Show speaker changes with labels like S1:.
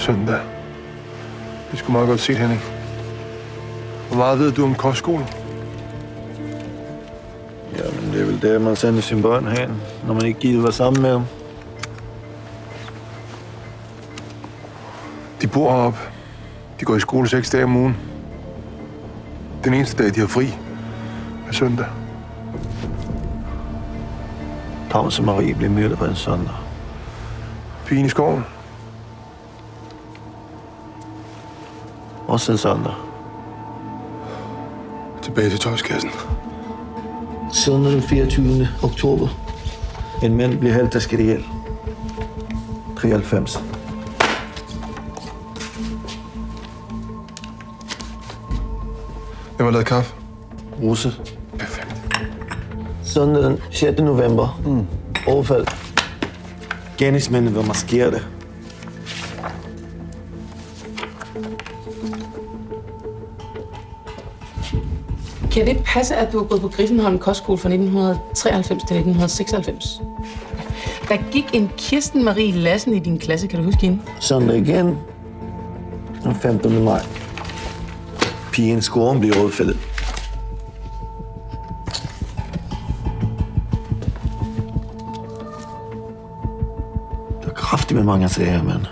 S1: Søndag. Det skulle meget godt set, Henning. Hvor meget ved du om kostskole?
S2: Jamen, det er vel der, man sender sine børn hen, når man ikke gider være sammen med dem.
S1: De bor heroppe. De går i skole 6 dage om ugen. Den eneste dag, de har fri, er søndag.
S2: Tavs og Marie blev myrdet på en søndag.
S1: Pigen i skoven.
S2: Også en søndag.
S1: Tilbage til tøjskassen.
S2: Søndag den 24. oktober. En mand bliver halvdasket ihjel. 93.
S1: Hvem har lavet kaffe?
S2: Rose.
S1: Perfekt.
S2: Søndag den 6. november. Overfald. Gerningsmændene var maskerede.
S3: Kan det passe, at du har gået på Griffenholm Kostskole fra 1993 til 1996? Der gik en Kirsten Marie Lassen i din klasse, kan du huske hende?
S2: Søndag igen. Den 15. maj. Pigen i skoven bliver overfaldet. Der er kraftigt med mange sager, mand.